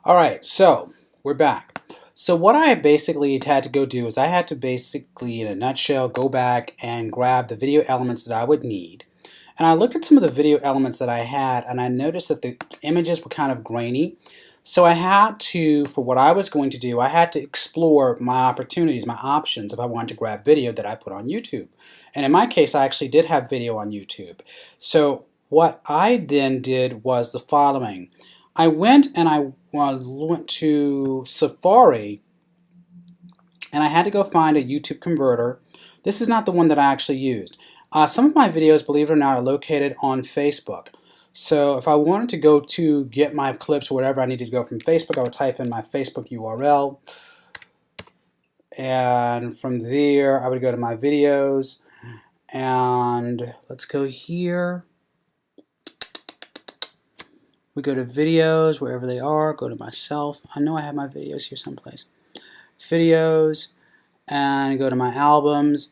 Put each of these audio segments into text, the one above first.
Alright, so we're back. So what I basically had to go do is I had to basically, in a nutshell, go back and grab the video elements that I would need. And I looked at some of the video elements that I had and I noticed that the images were kind of grainy. So I had to, for what I was going to do, I had to explore my opportunities, my options if I wanted to grab video that I put on YouTube. And in my case, I actually did have video on YouTube. So what I then did was the following. I went and I went to Safari and I had to go find a YouTube converter. This is not the one that I actually used. Some of my videos, believe it or not, are located on Facebook. So if I wanted to go to get my clips or whatever I needed to go from Facebook, I would type in my Facebook URL. And from there, I would go to my videos. And let's go here. We go to videos, wherever they are, go to myself. I know I have my videos here someplace. Videos, and go to my albums.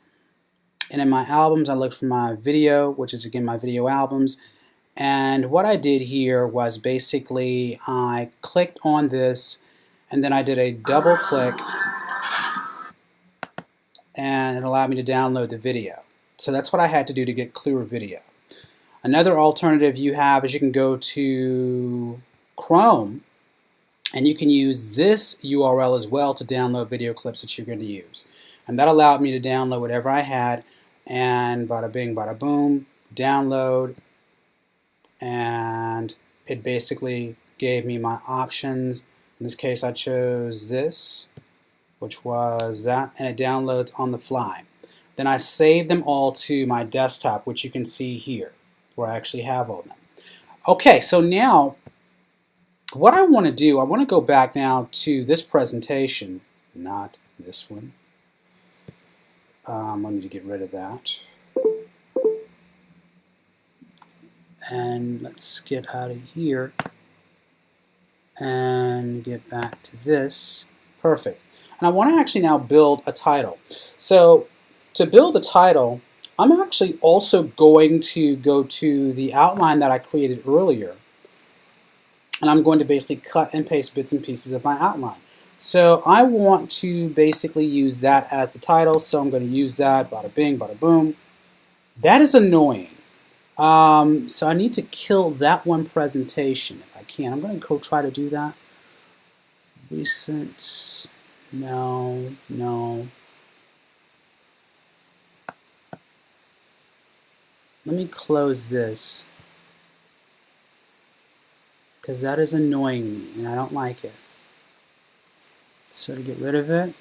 And in my albums, I look for my video, which is again my video albums. And what I did here was basically I clicked on this, and then I did a double click, and it allowed me to download the video. So that's what I had to do to get clearer video. Another alternative you have is you can go to Chrome and you can use this URL as well to download video clips that you're going to use. And that allowed me to download whatever I had, and bada bing bada boom, download, and it basically gave me my options. In this case I chose this, which was that, and it downloads on the fly. Then I saved them all to my desktop, which you can see here, where I actually have all of them. Okay, so now what I want to do, I want to go back now to this presentation, not this one. I need to get rid of that. And let's get out of here and get back to this. Perfect. And I want to actually now build a title. So to build the title, I'm actually also going to go to the outline that I created earlier, and I'm going to basically cut and paste bits and pieces of my outline. So I want to basically use that as the title, so I'm going to use that, bada bing, bada boom. That is annoying. So I need to kill that one presentation if I can. I'm going to go try to do that. Recent, no. Let me close this, because that is annoying me and I don't like it. So to get rid of it,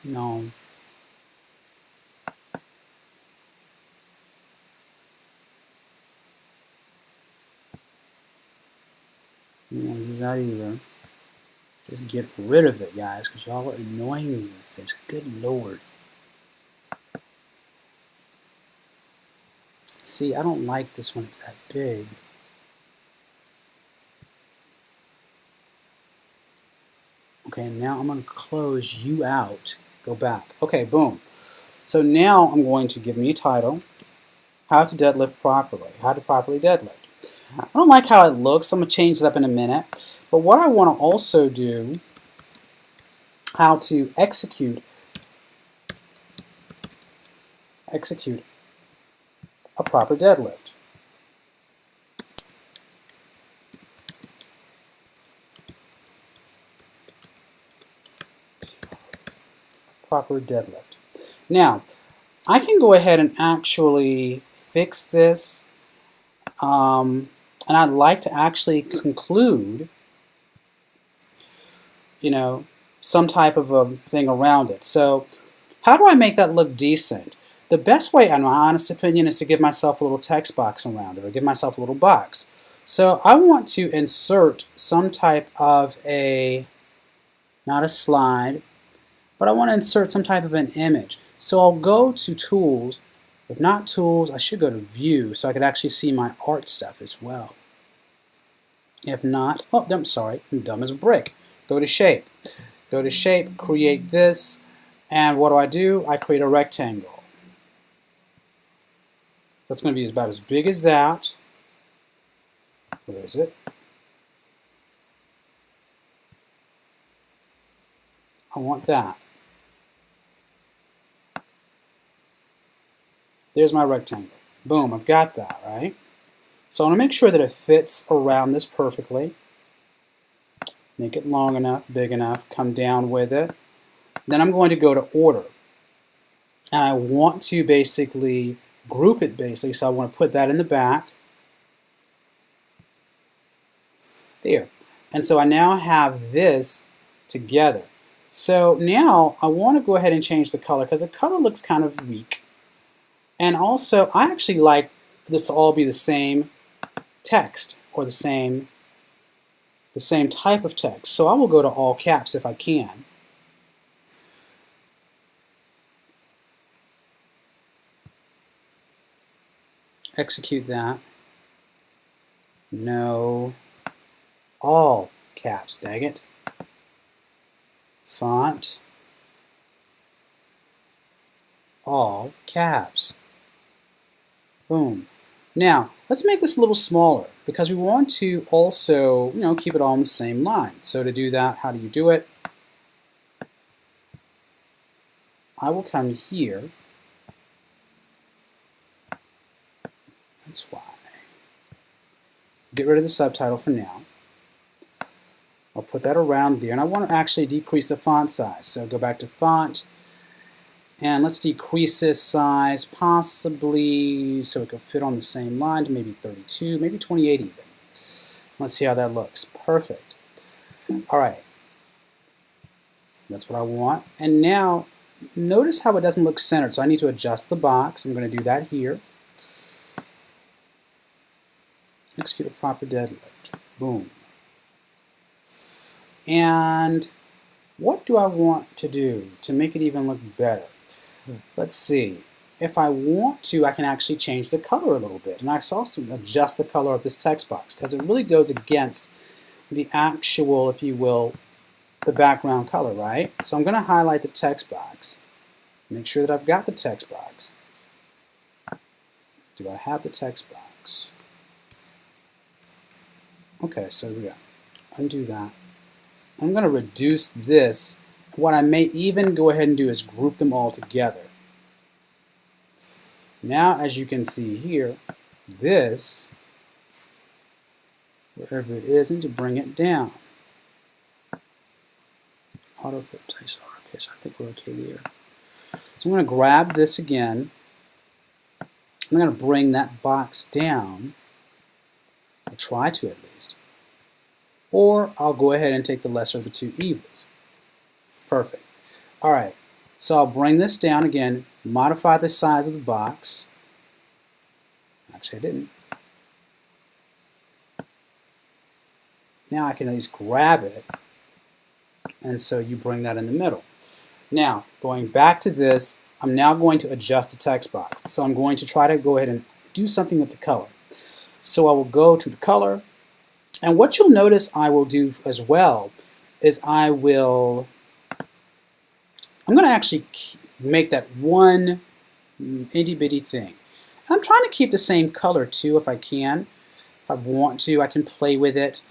no. I don't want to do that either. Just get rid of it, guys, because y'all are annoying me with this. Good Lord. See, I don't like this when it's that big. Okay, now I'm going to close you out. Go back. Okay, boom. So now I'm going to give me a title. How to deadlift properly. How to properly deadlift. I don't like how it looks. I'm going to change it up in a minute. But what I want to also do, how to execute a proper deadlift. Proper deadlift. Now, I can go ahead and actually fix this, and I'd like to actually conclude, some type of a thing around it. So, how do I make that look decent? The best way, in my honest opinion, is to give myself a little text box around it, or give myself a little box. So, I want to insert some type of not a slide, but I want to insert some type of an image. So I'll go to Tools. If not Tools, I should go to View so I could actually see my art stuff as well. If not, oh, I'm sorry, I'm dumb as a brick. Go to Shape. Go to Shape, create this, and what do? I create a rectangle. That's going to be about as big as that. Where is it? I want that. There's my rectangle. Boom, I've got that, right? So I want to make sure that it fits around this perfectly. Make it long enough, big enough, come down with it. Then I'm going to go to order. And I want to basically group it basically, so I want to put that in the back. There. And so I now have this together. So now I want to go ahead and change the color because the color looks kind of weak. And also I actually like for this to all be the same text or the same type of text. So I will go to all caps if I can. Execute that. No. All caps, dang it. Font. All caps. Boom. Now, let's make this a little smaller because we want to also, keep it all on the same line. So to do that, how do you do it? I will come here. That's why. Get rid of the subtitle for now. I'll put that around there, and I want to actually decrease the font size. So go back to font, and let's decrease this size possibly so it could fit on the same line to maybe 32, maybe 28 even. Let's see how that looks. Perfect. All right. That's what I want. And now notice how it doesn't look centered. So I need to adjust the box. I'm going to do that here. Execute a proper deadlift. Boom. And what do I want to do to make it even look better? Let's see. If I want to, I can actually change the color a little bit. And I can also adjust the color of this text box because it really goes against the actual, if you will, the background color, right? So I'm going to highlight the text box. Make sure that I've got the text box. Do I have the text box? Okay, so we go. Undo that. I'm going to reduce this. What I may even go ahead and do is group them all together. Now, as you can see here, this, wherever it is, I need to bring it down. Autofit place auto. Okay, so I think we're okay there. So I'm going to grab this again. I'm going to bring that box down. I'll try to at least. Or I'll go ahead and take the lesser of the two evils. Perfect. All right, so I'll bring this down again, modify the size of the box. Actually, I didn't. Now I can at least grab it, and so you bring that in the middle. Now, going back to this, I'm now going to adjust the text box. So I'm going to try to go ahead and do something with the color. So I will go to the color, and what you'll notice I will do as well is I'm going to actually make that one itty bitty thing. And I'm trying to keep the same color too if I can. If I want to, I can play with it,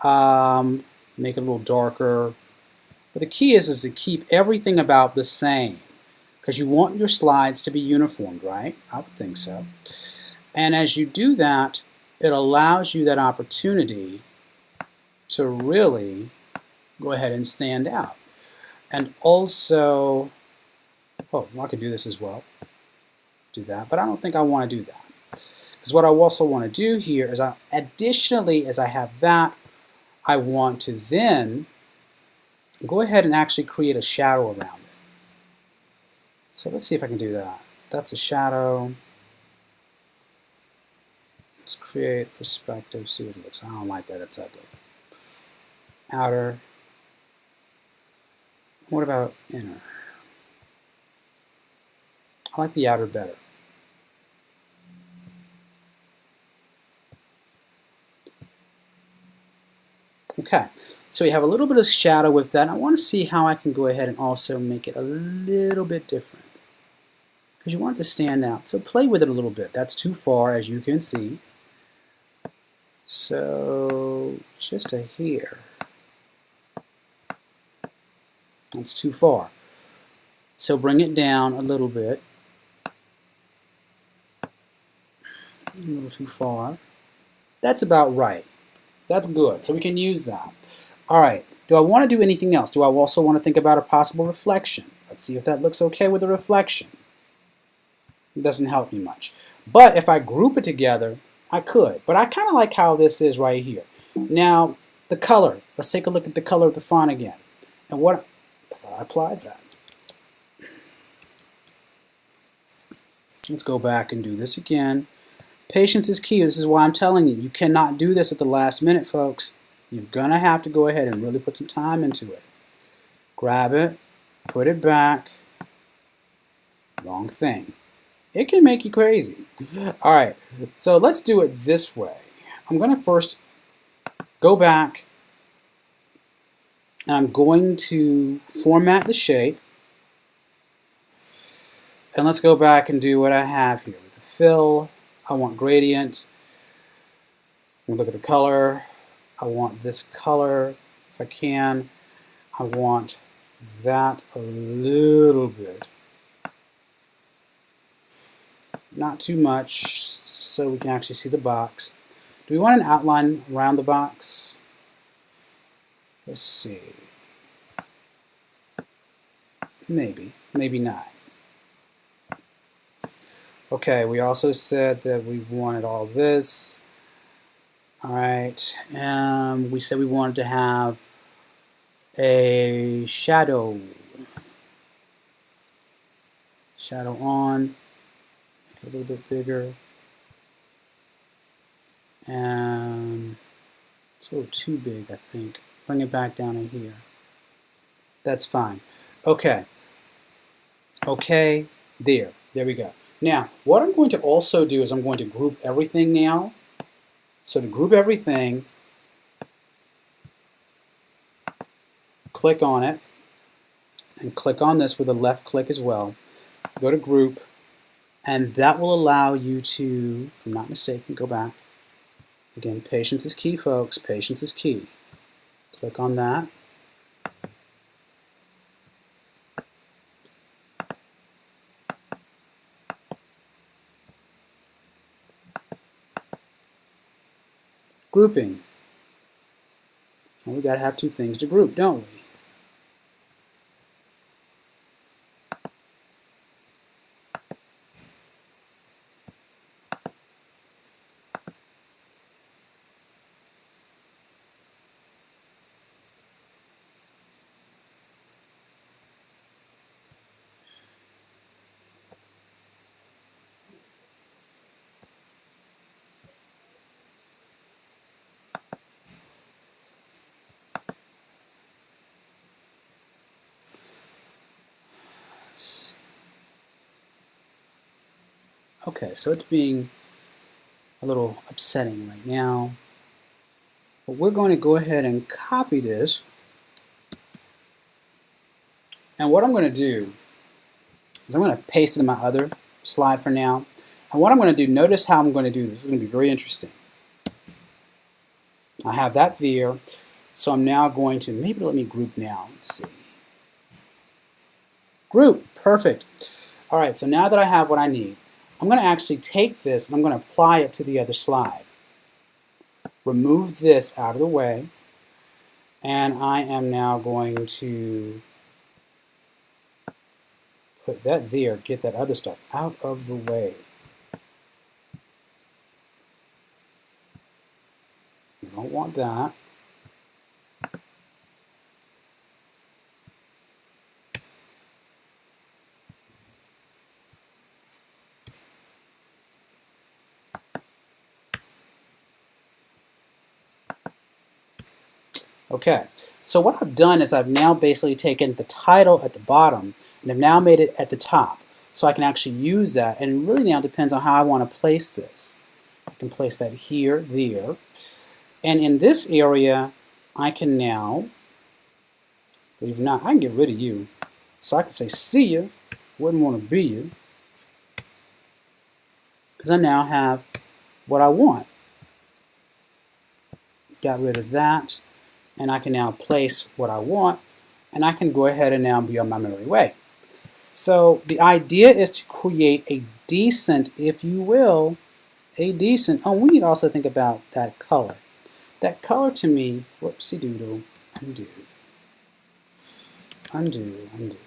make it a little darker. But the key is to keep everything about the same because you want your slides to be uniformed, right? I would think so. And as you do that, it allows you that opportunity to really go ahead and stand out. And also, oh, I could do this as well. Do that, but I don't think I want to do that. Because what I also want to do here is, additionally, as I have that, I want to then go ahead and actually create a shadow around it. So let's see if I can do that. That's a shadow. Let's create perspective, see what it looks like. I don't like that, it's ugly. Outer. What about inner? I like the outer better. Okay, so we have a little bit of shadow with that. I want to see how I can go ahead and also make it a little bit different. because you want it to stand out. So play with it a little bit. That's too far, as you can see. So just to here. That's too far. So bring it down a little bit. A little too far. That's about right. That's good. So we can use that. All right. Do I want to do anything else? Do I also want to think about a possible reflection? Let's see if that looks okay with a reflection. It doesn't help me much. But if I group it together, I could. But I kind of like how this is right here. Now, the color. Let's take a look at the color of the font again. And what I applied that. Let's go back and do this again. Patience is key. This is why I'm telling you, you cannot do this at the last minute, folks. You're going to have to go ahead and really put some time into it. Grab it, put it back. Wrong thing. It can make you crazy. All right, so let's do it this way. I'm going to first go back, and I'm going to format the shape. And let's go back and do what I have here. With the fill, I want gradient. Look at the color. I want this color, if I can. I want that a little bit. Not too much, so we can actually see the box. Do we want an outline around the box? Let's see. Maybe, maybe not. Okay, we also said that we wanted all this. Alright, we said we wanted to have a shadow. Shadow on. Make it a little bit bigger. And it's a little too big, I think. Bring it back down to here. That's fine. Okay. Okay, there. There we go. Now, what I'm going to also do is I'm going to group everything now. So to group everything, click on it, and click on this with a left click as well. Go to group, and that will allow you to, if I'm not mistaken, go back. Again, patience is key, folks. Patience is key. Click on that. Grouping. Well, we got to have two things to group, don't we? Okay, so it's being a little upsetting right now. But we're going to go ahead and copy this. And what I'm going to do is I'm going to paste it in my other slide for now. And what I'm going to do, notice how I'm going to do this. This is going to be very interesting. I have that there. So I'm now going to, maybe let me group now. Let's see. Group. Perfect. All right, so now that I have what I need, I'm going to actually take this and I'm going to apply it to the other slide. Remove this out of the way, and I am now going to put that there, get that other stuff out of the way. You don't want that. Okay, so what I've done is I've now basically taken the title at the bottom and I've now made it at the top. So I can actually use that, and it really now depends on how I want to place this. I can place that here, there, and in this area I can now, believe it or not, I can get rid of you. So I can say see ya, wouldn't want to be you. because I now have what I want. Got rid of that, and I can now place what I want, and I can go ahead and now be on my merry way. So the idea is to create a decent, if you will, a decent, oh, we need to also think about that color. That color to me, whoopsie doodle, undo, undo, undo.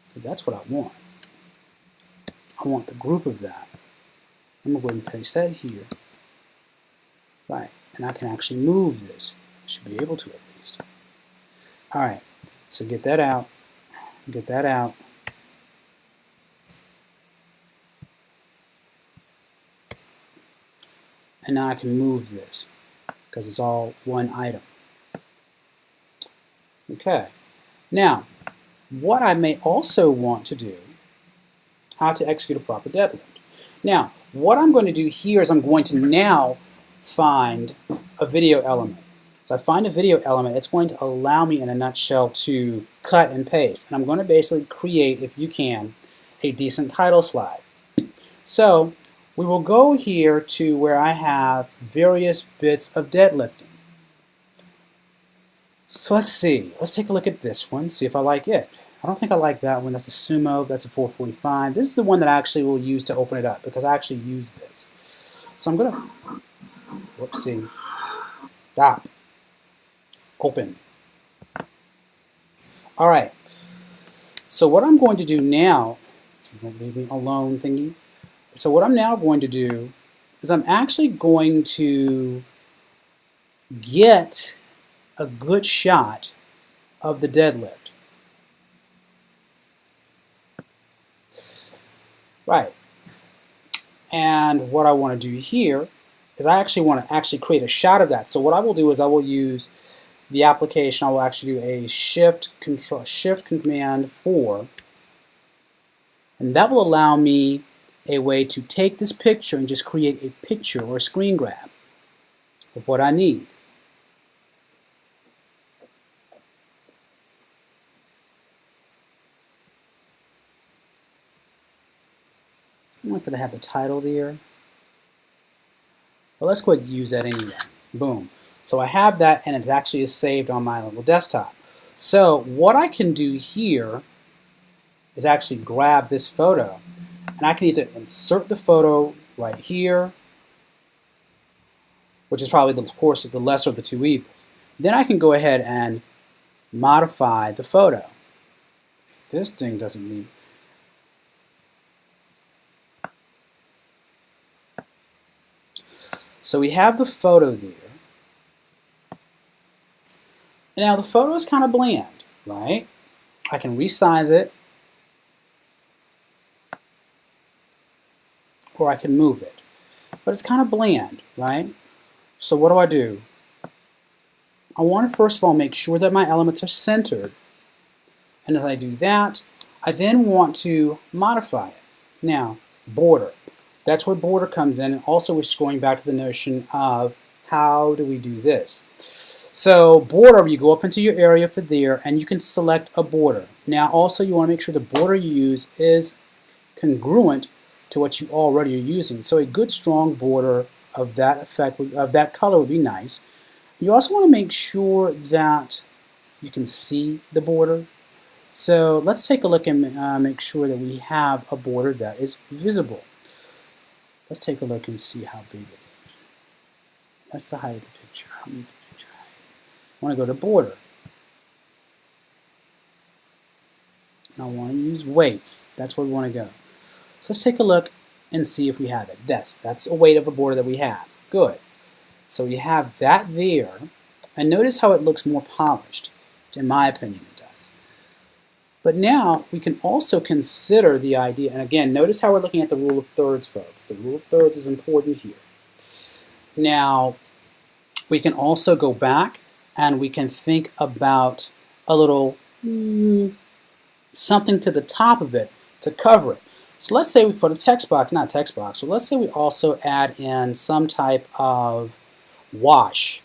Because that's what I want. I want the group of that. I'm going to go ahead and paste that here. Right, and I can actually move this. I should be able to at least. Alright, so get that out. Get that out. And now I can move this because it's all one item. Okay, now what I may also want to do, how to execute a proper deadlift. Now, what I'm going to do here is I'm going to now find a video element. So I find a video element, it's going to allow me in a nutshell to cut and paste. And I'm going to basically create, if you can, a decent title slide. So we will go here to where I have various bits of deadlifting. So let's see. Let's take a look at this one, see if I like it. I don't think I like that one. That's a sumo. That's a 445. This is the one that I actually will use to open it up because I actually use this. So I'm going to, whoopsie, stop, open. All right. So what I'm going to do now, don't leave me alone thingy. So what I'm now going to do is I'm actually going to get a good shot of the deadlift. Right. And what I want to do here is I actually want to create a shot of that. So what I will do is I will use the application. I will actually do a shift command 4, and that will allow me a way to take this picture and just create a picture or a screen grab of what I need. I'm not going to have the title there, but let's go ahead and use that anyway. Boom. So I have that, and it actually is saved on my little desktop. So what I can do here is actually grab this photo, and I can either insert the photo right here, which is probably, of course, the lesser of the two evils. Then I can go ahead and modify the photo. This thing doesn't need. So we have the photo there. And now the photo is kind of bland, right? I can resize it, or I can move it. But it's kind of bland, right? So what do? I want to first of all make sure that my elements are centered. And as I do that, I then want to modify it. Now, border. That's where border comes in, and also we're going back to the notion of how do we do this. So border, you go up into your area for there, and you can select a border. Now also you want to make sure the border you use is congruent to what you already are using. So a good strong border of that effect, of that color would be nice. You also want to make sure that you can see the border. So let's take a look and make sure that we have a border that is visible. Let's take a look and see how big it is. That's the height of the picture. How many picture height? I want to go to border. And I want to use weights. That's where we want to go. So let's take a look and see if we have it. That's a weight of a border that we have. Good. So we have that there. And notice how it looks more polished. In my opinion, it does. But now we can also consider the idea, and again, notice how we're looking at the rule of thirds, folks. The rule of thirds is important here. Now, we can also go back and we can think about a little something to the top of it to cover it. So let's say we put a text box, not a text box, so let's say we also add in some type of wash,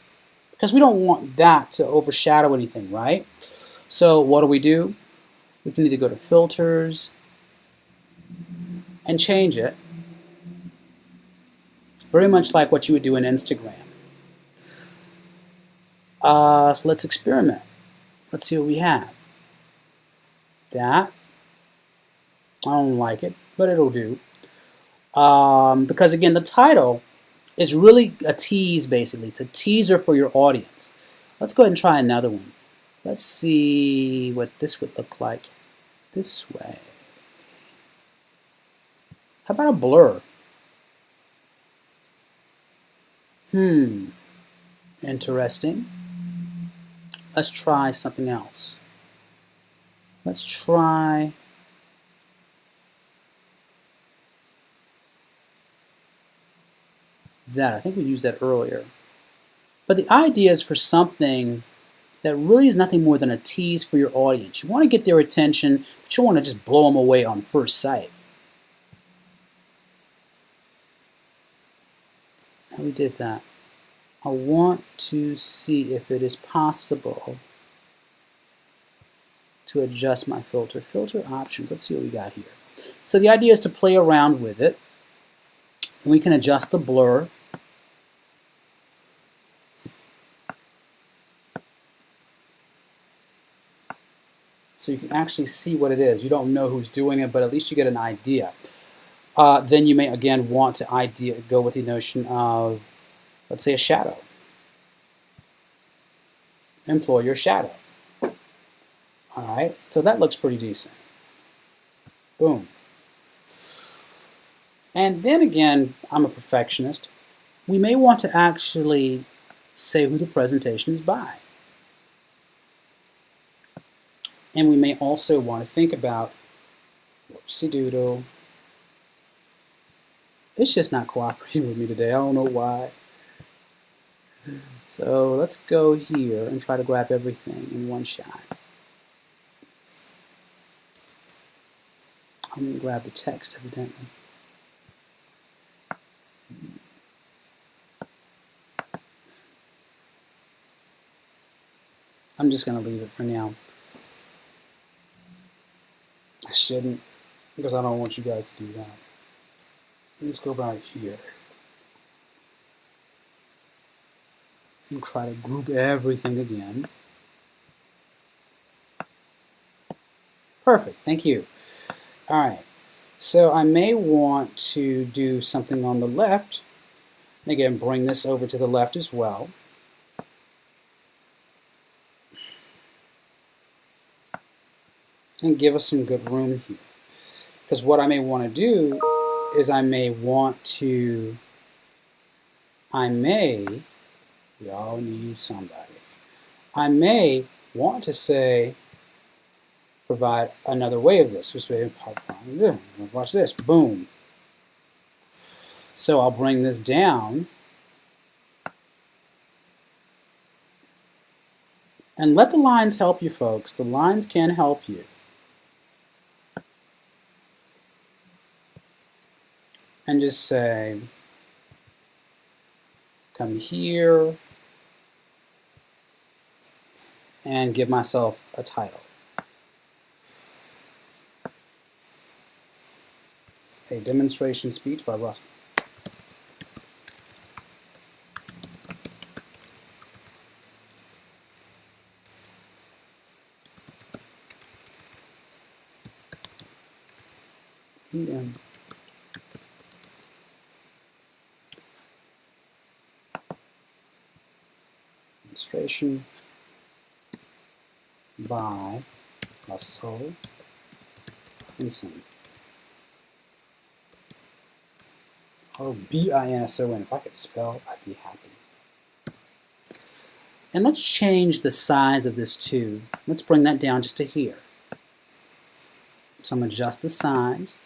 because we don't want that to overshadow anything, right? So what do? We can either go to filters, and change it. Very much like what you would do in Instagram. So let's experiment. Let's see what we have. That. I don't like it, but it'll do. Because again, the title is really a tease, basically. It's a teaser for your audience. Let's go ahead and try another one. Let's see what this would look like this way. How about a blur? Interesting. Let's try something else. Let's try that. I think we used that earlier. But the idea is for something that really is nothing more than a tease for your audience. You want to get their attention, but you don't want to just blow them away on first sight. And we did that. I want to see if it is possible to adjust my filter. Filter options. Let's see what we got here. So the idea is to play around with it. And we can adjust the blur. So you can actually see what it is. You don't know who's doing it, but at least you get an idea. Then you may, again, want to go with the notion of, let's say, a shadow. Employ your shadow. All right, so that looks pretty decent. Boom. And then again, I'm a perfectionist. We may want to actually say who the presentation is by. And we may also want to think about, whoopsie doodle. It's just not cooperating with me today. I don't know why. So let's go here and try to grab everything in one shot. I'm going to grab the text, evidently. I'm just going to leave it for now. I shouldn't, because I don't want you guys to do that. Let's go back here. And try to group everything again. Perfect, thank you. All right, so I may want to do something on the left. And again, bring this over to the left as well. And give us some good room here. Because what I may want to do is we all need somebody. I may want to say, provide another way of this. Watch this, boom. So I'll bring this down. And let the lines help you, folks. The lines can help you. And just say, come here, and give myself a title. A demonstration speech by Russell. EM. Demonstration by Russell Binson. Oh, B-I-N-S-O-N. If I could spell, I'd be happy. And let's change the size of this too. Let's bring that down just to here. So I'm going to adjust the size.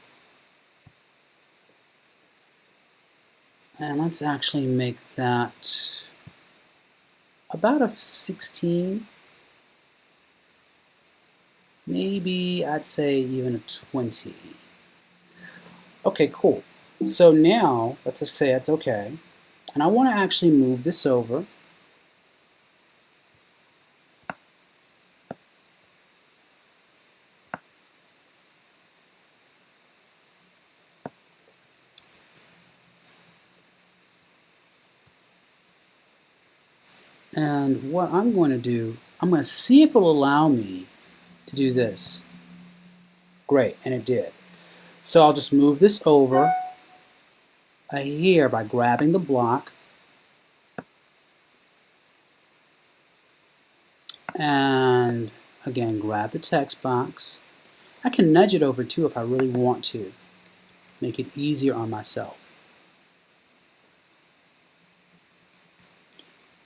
And let's actually make that about a 16. Maybe I'd say even a 20. Okay, cool. So now, let's just say it's okay. And I want to actually move this over. And what I'm going to do, I'm going to see if it'll allow me to do this. Great, and it did. So I'll just move this over here by grabbing the block. And again, grab the text box. I can nudge it over too if I really want to. Make it easier on myself.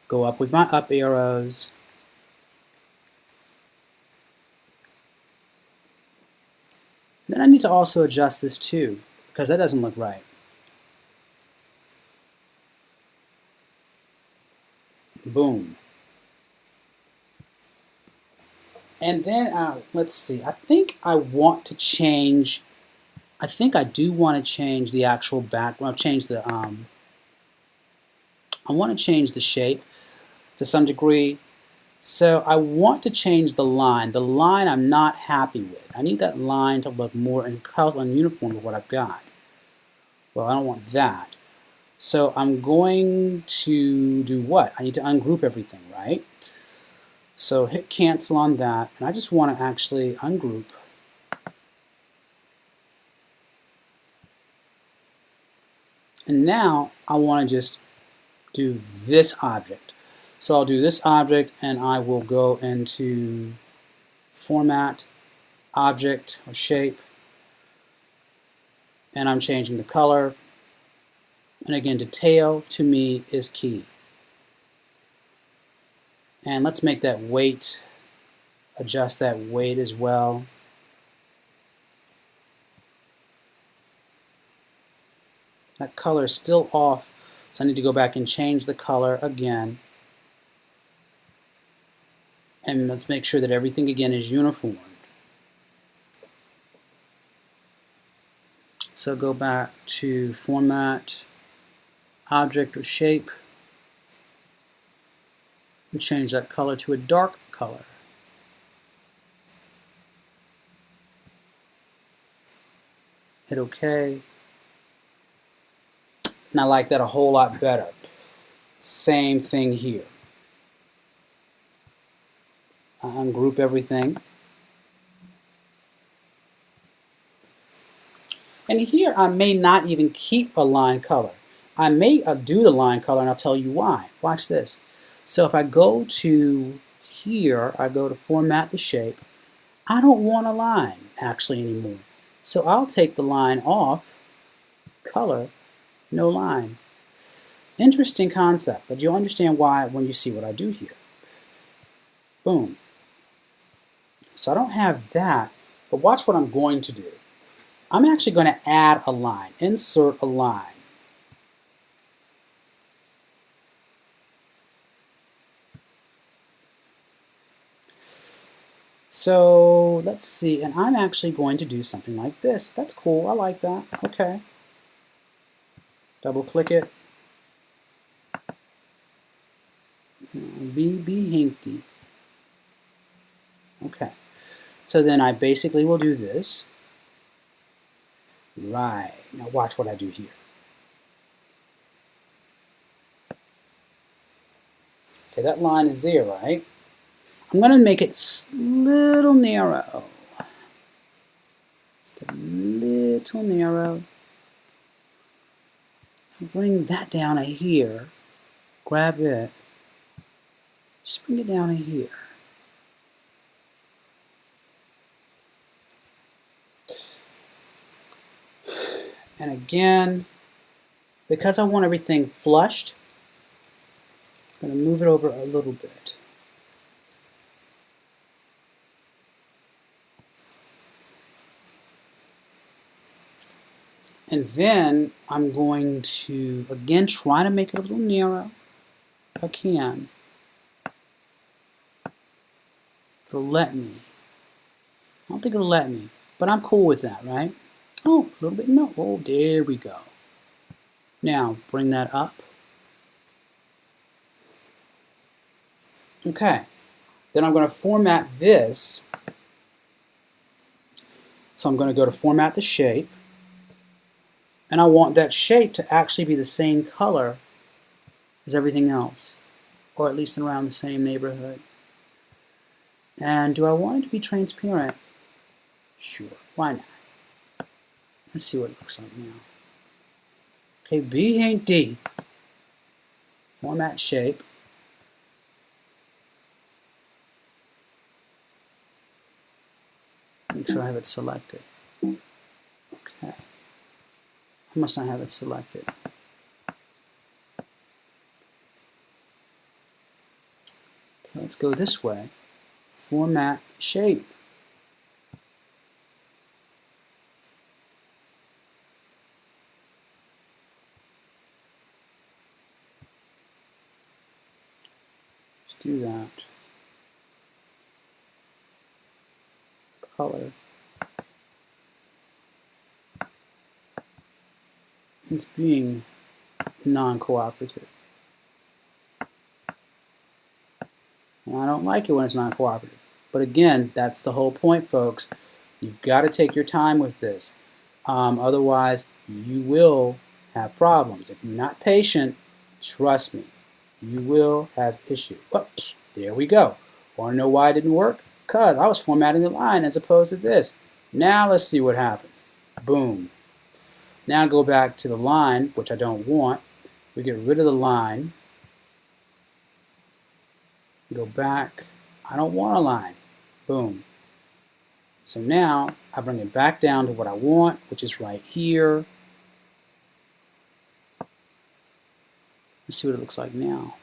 Go up with my up arrows. Then I need to also adjust this too, because that doesn't look right. Boom. And then, let's see, I think I want to change, I think I do want to change the actual background, I want to change the shape to some degree. So I want to change the line. The line I'm not happy with. I need that line to look more in color and uniform with what I've got. Well, I don't want that. So I'm going to do what? I need to ungroup everything, right? So hit cancel on that, and I just want to actually ungroup. And now I want to just do this object. So I'll do this object, and I will go into Format, Object, or Shape, and I'm changing the color. And again, detail to me is key. And let's make that weight, adjust that weight as well. That color is still off, so I need to go back and change the color again. And let's make sure that everything again is uniform. So go back to Format, Object or Shape, and change that color to a dark color. Hit OK. And I like that a whole lot better. Same thing here. I ungroup everything. And here I may not even keep a line color. I may do the line color, and I'll tell you why. Watch this. So if I go to here, I go to Format the Shape, I don't want a line actually anymore. So I'll take the line off, color, no line. Interesting concept, but you'll understand why when you see what I do here. Boom. So I don't have that, but watch what I'm going to do. I'm actually going to add a line, insert a line. So let's see, and I'm actually going to do something like this. That's cool, I like that, okay. Double click it. Be hinky. Okay, so then I basically will do this. Right, now watch what I do here. Okay, that line is there, right? I'm going to make it a little narrow. Just a little narrow. I'll bring that down to here. Grab it. Just bring it down to here. And again, because I want everything flushed, I'm going to move it over a little bit. And then I'm going to, again, try to make it a little narrow if I can. It'll let me. I don't think it'll let me, but I'm cool with that, right? Oh, a little bit, no. Oh, there we go. Now, bring that up. Okay. Then I'm going to format this. So I'm going to go to Format the Shape. And I want that shape to actually be the same color as everything else. or at least around the same neighborhood. And do I want it to be transparent? Sure, why not? Let's see what it looks like now. Okay, B ain't D. Format shape. Make sure I have it selected. Okay. I must not have it selected. Okay, let's go this way. Format shape. Let's do that. Color. It's being non-cooperative. And I don't like it when it's non-cooperative. But again, that's the whole point, folks. You've got to take your time with this. Otherwise, you will have problems. If you're not patient, trust me, you will have issues. Whoops, there we go. Want to know why it didn't work? Because I was formatting the line as opposed to this. Now let's see what happens. Boom. Now go back to the line, which I don't want. We get rid of the line. Go back. I don't want a line. Boom. So now I bring it back down to what I want, which is right here. Let's see what it looks like now.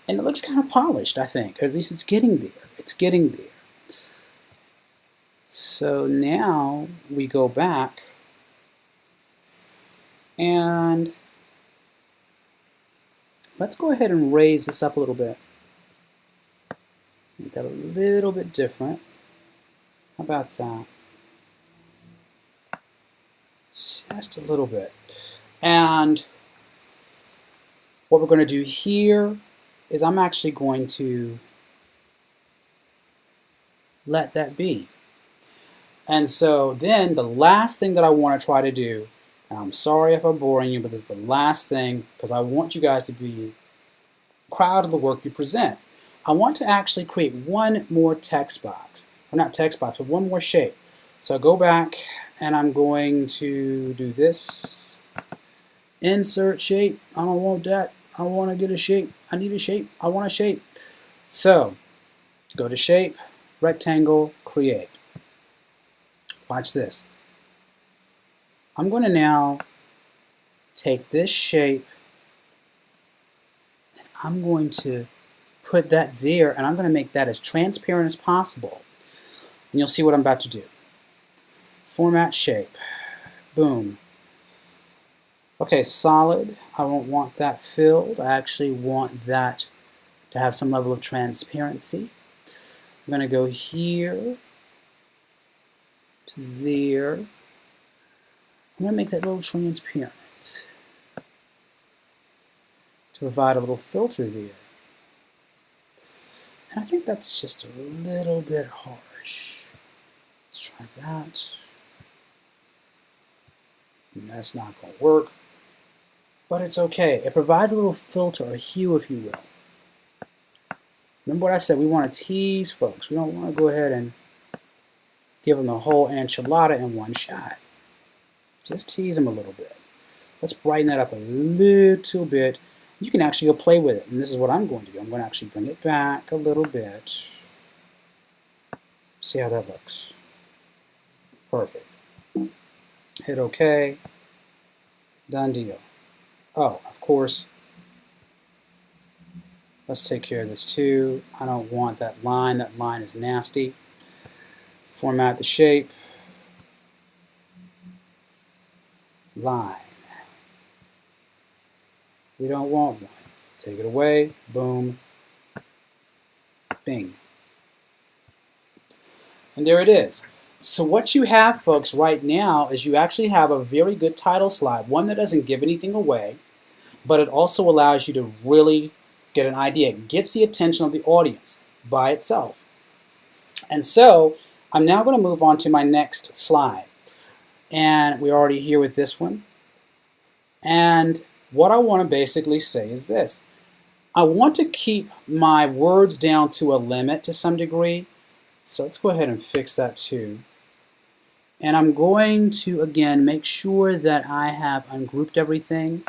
And it looks kind of polished, I think. Or at least it's getting there. It's getting there. So now we go back and let's go ahead and raise this up a little bit. Make that a little bit different. How about that? Just a little bit. And what we're going to do here is I'm actually going to let that be. And so then the last thing that I want to try to do, and I'm sorry if I'm boring you, but this is the last thing because I want you guys to be proud of the work you present. I want to actually create one more text box. Well, not text box, but one more shape. So I go back and I'm going to do this. Insert shape. I don't want that. I want to get a shape. I need a shape. I want a shape. So go to shape, rectangle, create. Watch this. I'm going to now take this shape and I'm going to put that there and I'm going to make that as transparent as possible. And you'll see what I'm about to do. Format shape. Boom. Okay, solid. I don't want that filled. I actually want that to have some level of transparency. I'm going to go here to there. I'm going to make that a little transparent to provide a little filter there. And I think that's just a little bit harsh. Let's try that. And that's not going to work. But it's okay. It provides a little filter, a hue, if you will. Remember what I said, we want to tease folks. We don't want to go ahead and give them the whole enchilada in one shot. Just tease them a little bit. Let's brighten that up a little bit. You can actually go play with it. And this is what I'm going to do. I'm going to actually bring it back a little bit. See how that looks. Perfect. Hit OK. Done deal. Oh, of course. Let's take care of this too. I don't want that line. That line is nasty. Format the shape. Line. We don't want one. Take it away. Boom. Bing. And there it is. So what you have, folks, right now is you actually have a very good title slide. One that doesn't give anything away, but it also allows you to really get an idea. It gets the attention of the audience by itself. And so I'm now going to move on to my next slide. And we're already here with this one. And what I want to basically say is this. I want to keep my words down to a limit to some degree. So let's go ahead and fix that too. And I'm going to, again, make sure that I have ungrouped everything.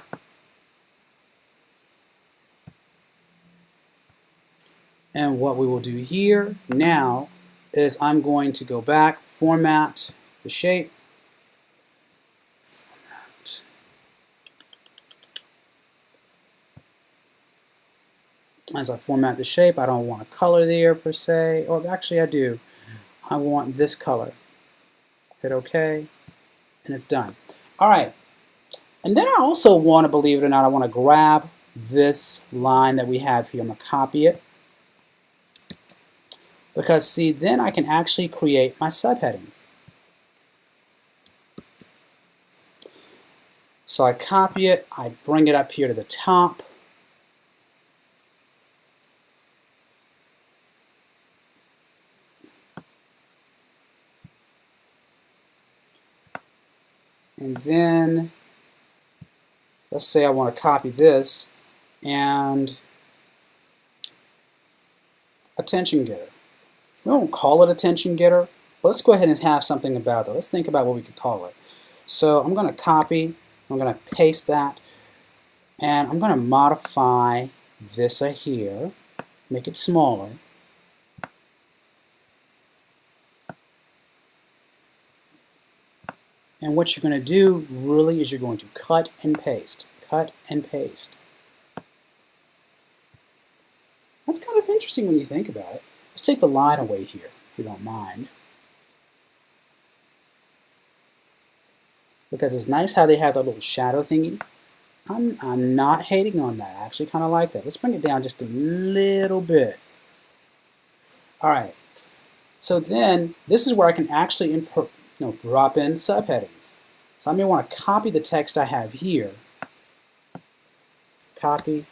And what we will do here now is I'm going to go back, format the shape, format. As I format the shape, I don't want a color there per se, or actually I do. I want this color. Hit OK, and it's done. All right, and then I also want to, believe it or not, I want to grab this line that we have here. I'm going to copy it. Because see, then I can actually create my subheadings. So I copy it, I bring it up here to the top. And then, let's say I want to copy this and attention getter. We won't call it attention getter, but let's go ahead and have something about it. Let's think about what we could call it. So I'm going to copy, I'm going to paste that, and I'm going to modify this here, make it smaller. And what you're going to do really is you're going to cut and paste, cut and paste. That's kind of interesting when you think about it. Let's take the line away here, if you don't mind. Because it's nice how they have that little shadow thingy. I'm not hating on that. I actually kind of like that. Let's bring it down just a little bit. All right. So then, this is where I can actually drop in subheadings. So I may want to copy the text I have here. Copy.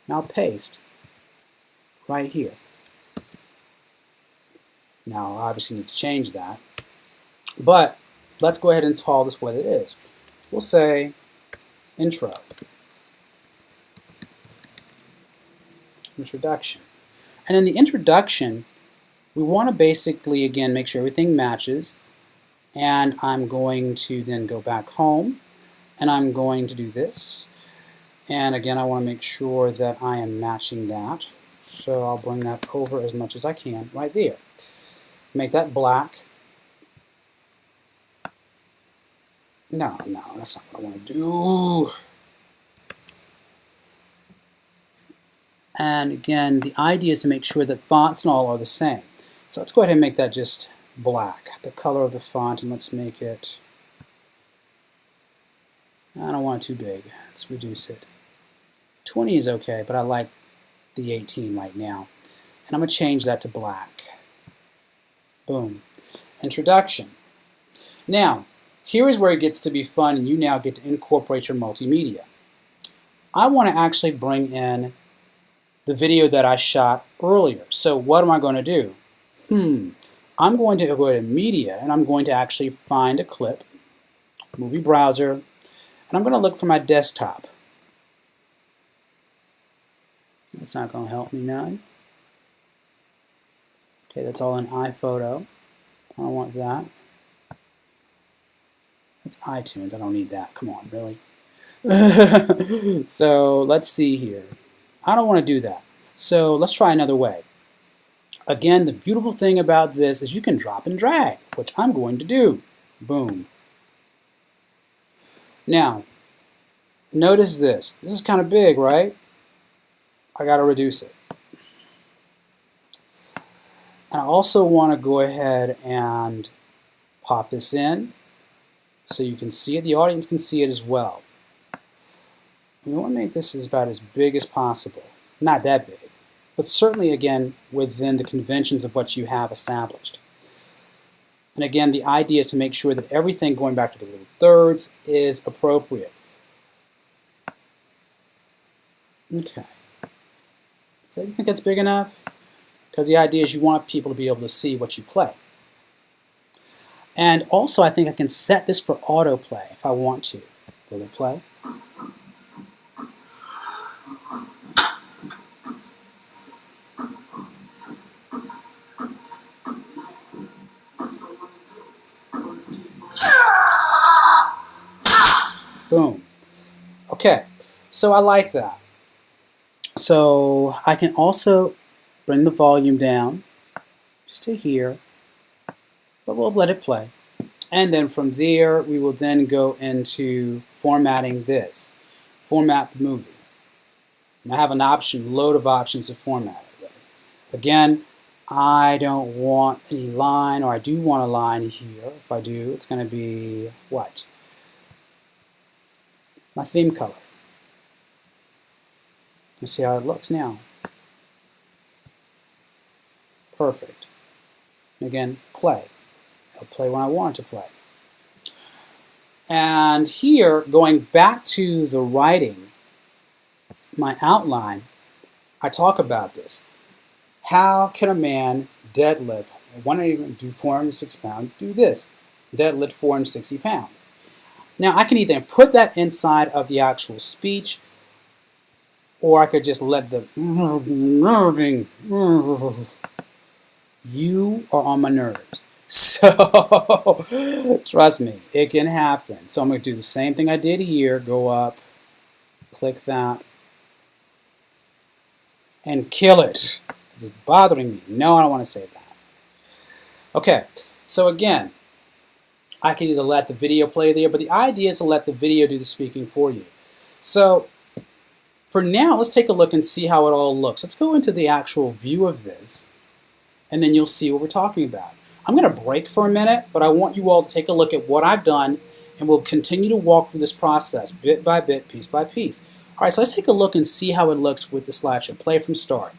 Now paste. Right here. Now I obviously need to change that. But let's go ahead and call this what it is. We'll say intro. Introduction. And in the introduction, we want to basically, again, make sure everything matches. And I'm going to then go back home, and I'm going to do this. And again, I want to make sure that I am matching that. So I'll bring that over as much as I can right there. Make that black. No, that's not what I want to do. And again, the idea is to make sure that fonts and all are the same. So let's go ahead and make that just black, the color of the font, and let's make it, I don't want it too big. Let's reduce it. 20 is okay, but I like the 18 right now. And I'm going to change that to black. Boom. Introduction. Now, here is where it gets to be fun, and you now get to incorporate your multimedia. I want to actually bring in the video that I shot earlier. So what am I going to do? I'm going to go to Media, and I'm going to actually find a clip, Movie Browser, and I'm going to look for my desktop. That's not going to help me none. Okay, that's all in iPhoto. I don't want that. It's iTunes. I don't need that. Come on, really? So let's see here. I don't want to do that. So let's try another way. Again, the beautiful thing about this is you can drop and drag, which I'm going to do. Boom. Now, notice this. This is kind of big, right? I got to reduce it. And I also want to go ahead and pop this in so you can see it. The audience can see it as well. We want to make this about as big as possible. Not that big, but certainly, again, within the conventions of what you have established. And again, the idea is to make sure that everything, going back to the little thirds, is appropriate. Okay. So you think that's big enough? Because the idea is you want people to be able to see what you play. And also, I think I can set this for autoplay if I want to. Will it play? Boom. Okay, so I like that. So I can also bring the volume down just to here, but we'll let it play. And then from there, we will then go into formatting this. Format the movie. And I have an option, load of options to format it with. Again, I don't want any line, or I do want a line here. If I do, it's going to be what? My theme color. Let's see how it looks now. Perfect. And again, play. It'll play when I want it to play. And here, going back to the writing, my outline, I talk about this. How can a man deadlift, want to even do 460 pounds, do this, deadlift 460 pounds. Now I can either put that inside of the actual speech, or I could just let the you are on my nerves. So trust me, it can happen. So I'm going to do the same thing I did here, go up, click that, and kill it. It's bothering me. No, I don't want to say that. Okay, so again, I can either let the video play there, but the idea is to let the video do the speaking for you. So for now, let's take a look and see how it all looks. Let's go into the actual view of this, and then you'll see what we're talking about. I'm going to break for a minute, but I want you all to take a look at what I've done, and we'll continue to walk through this process bit by bit, piece by piece. All right, so let's take a look and see how it looks with the slideshow. Play from start.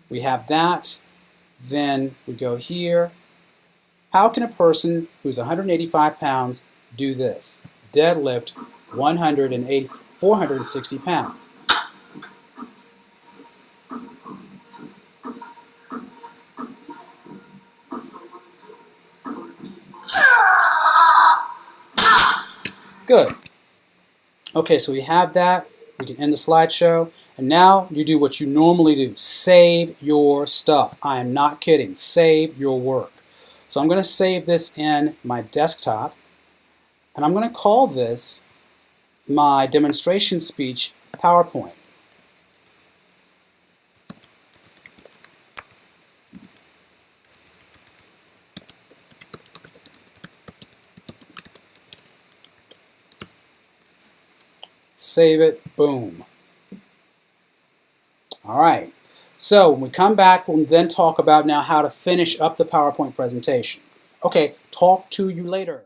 We have that. Then we go here. How can a person who's 185 pounds do this? Deadlift 460 pounds. Good. Okay, so we have that. We can end the slideshow. And now you do what you normally do. Save your stuff. I am not kidding. Save your work. So I'm going to save this in my desktop. And I'm going to call this my demonstration speech PowerPoint. Save it. Boom. All right. So when we come back, we'll then talk about now how to finish up the PowerPoint presentation. Okay, talk to you later.